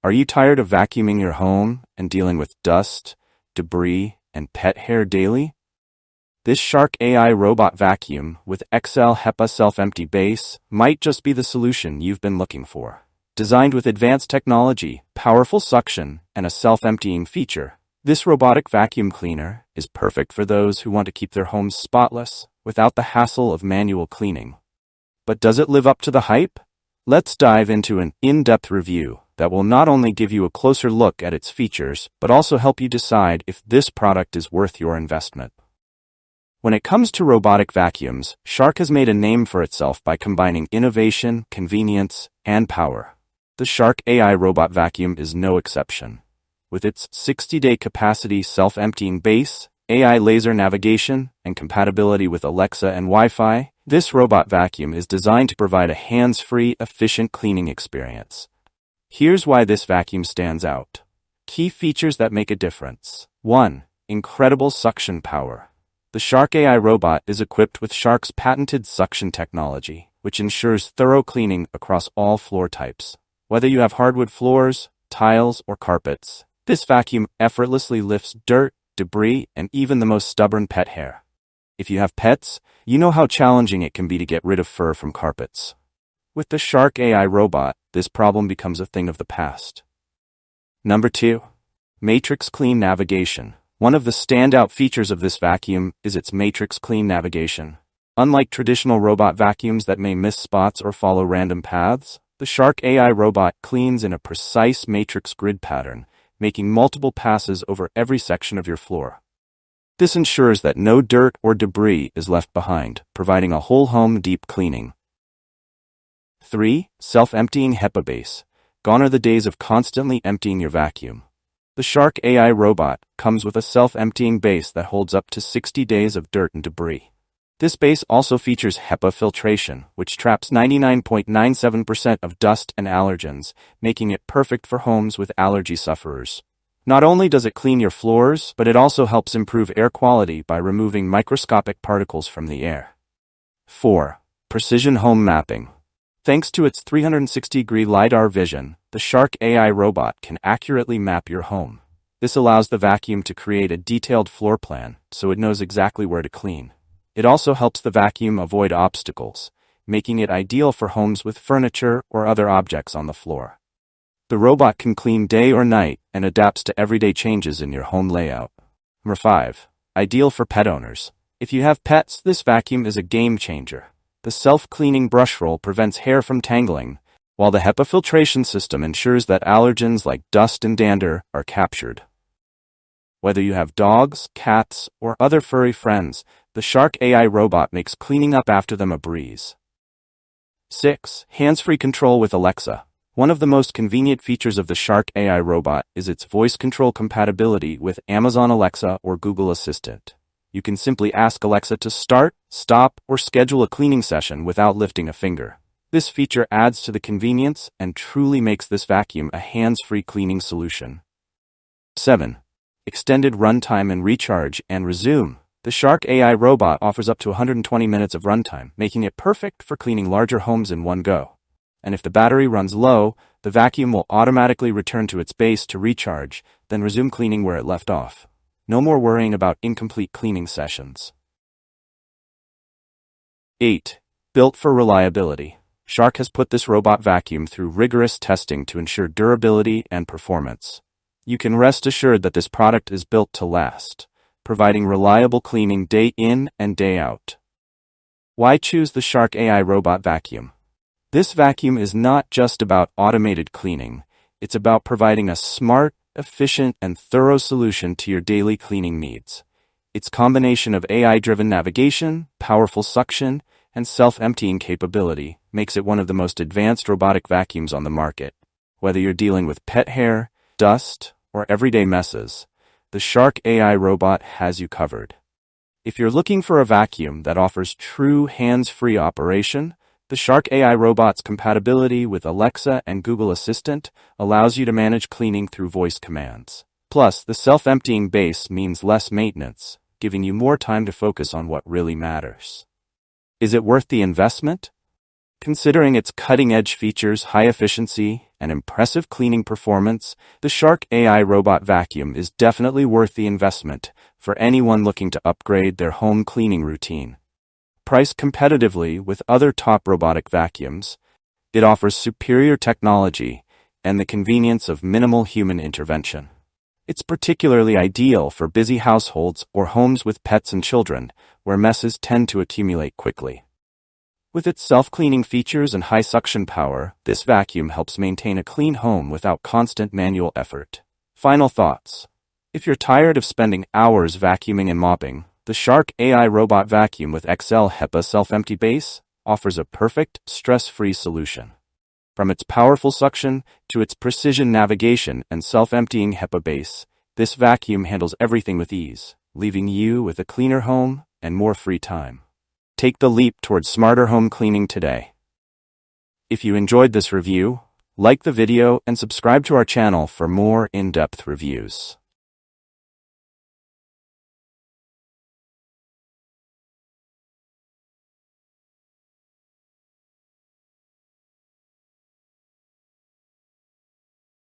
Are you tired of vacuuming your home and dealing with dust, debris, and pet hair daily? This Shark AI robot vacuum with XL HEPA Self-Empty Base might just be the solution you've been looking for. Designed with advanced technology, powerful suction, and a self-emptying feature, this robotic vacuum cleaner is perfect for those who want to keep their homes spotless without the hassle of manual cleaning. But does it live up to the hype? Let's dive into an in-depth review that will not only give you a closer look at its features, but also help you decide if this product is worth your investment. When it comes to robotic vacuums, Shark has made a name for itself by combining innovation, convenience, and power. The Shark AI robot vacuum is no exception. With its 60-day capacity self-emptying base, AI laser navigation, and compatibility with Alexa and Wi-Fi, this robot vacuum is designed to provide a hands-free, efficient cleaning experience. Here's why this vacuum stands out. Key features that make a difference. 1. Incredible suction power. The Shark AI robot is equipped with Shark's patented suction technology, which ensures thorough cleaning across all floor types. Whether you have hardwood floors, tiles, or carpets, this vacuum effortlessly lifts dirt, debris, and even the most stubborn pet hair. If you have pets, you know how challenging it can be to get rid of fur from carpets. With the Shark AI robot, this problem becomes a thing of the past. Number 2. Matrix Clean Navigation. One of the standout features of this vacuum is its matrix clean navigation. Unlike traditional robot vacuums that may miss spots or follow random paths, the Shark AI robot cleans in a precise matrix grid pattern, making multiple passes over every section of your floor. This ensures that no dirt or debris is left behind, providing a whole home deep cleaning. 3. Self-Emptying HEPA Base. Gone are the days of constantly emptying your vacuum. The Shark AI robot comes with a self-emptying base that holds up to 60 days of dirt and debris. This base also features HEPA filtration, which traps 99.97% of dust and allergens, making it perfect for homes with allergy sufferers. Not only does it clean your floors, but it also helps improve air quality by removing microscopic particles from the air. 4. Precision Home Mapping. Thanks to its 360-degree LiDAR vision, the Shark AI robot can accurately map your home. This allows the vacuum to create a detailed floor plan, so it knows exactly where to clean. It also helps the vacuum avoid obstacles, making it ideal for homes with furniture or other objects on the floor. The robot can clean day or night and adapts to everyday changes in your home layout. Number 5. Ideal for pet owners. If you have pets, this vacuum is a game changer. The self-cleaning brush roll prevents hair from tangling, while the HEPA filtration system ensures that allergens like dust and dander are captured. Whether you have dogs, cats, or other furry friends, the Shark AI robot makes cleaning up after them a breeze. 6. Hands-free control with Alexa. One of the most convenient features of the Shark AI robot is its voice control compatibility with Amazon Alexa or Google Assistant. You can simply ask Alexa to start, stop, or schedule a cleaning session without lifting a finger. This feature adds to the convenience and truly makes this vacuum a hands-free cleaning solution. 7. Extended runtime and recharge and resume. The Shark AI robot offers up to 120 minutes of runtime, making it perfect for cleaning larger homes in one go. And if the battery runs low, the vacuum will automatically return to its base to recharge, then resume cleaning where it left off. No more worrying about incomplete cleaning sessions. 8. Built for reliability. Shark has put this robot vacuum through rigorous testing to ensure durability and performance. You can rest assured that this product is built to last, providing reliable cleaning day in and day out. Why choose the Shark AI robot vacuum? This vacuum is not just about automated cleaning, it's about providing a smart, efficient, and thorough solution to your daily cleaning needs. Its combination of AI-driven navigation, powerful suction, and self-emptying capability makes it one of the most advanced robotic vacuums on the market. Whether you're dealing with pet hair, dust, or everyday messes, the Shark AI robot has you covered. If you're looking for a vacuum that offers true hands-free operation, the Shark AI robot's compatibility with Alexa and Google Assistant allows you to manage cleaning through voice commands. Plus, the self-emptying base means less maintenance, giving you more time to focus on what really matters. Is it worth the investment? Considering its cutting-edge features, high efficiency, and impressive cleaning performance, the Shark AI robot vacuum is definitely worth the investment for anyone looking to upgrade their home cleaning routine. Priced competitively with other top robotic vacuums, it offers superior technology and the convenience of minimal human intervention. It's particularly ideal for busy households or homes with pets and children, where messes tend to accumulate quickly. With its self-cleaning features and high suction power, this vacuum helps maintain a clean home without constant manual effort. Final thoughts. If you're tired of spending hours vacuuming and mopping, the Shark AI robot vacuum with XL HEPA Self-Empty Base offers a perfect, stress-free solution. From its powerful suction to its precision navigation and self-emptying HEPA base, this vacuum handles everything with ease, leaving you with a cleaner home and more free time. Take the leap towards smarter home cleaning today. If you enjoyed this review, like the video and subscribe to our channel for more in-depth reviews.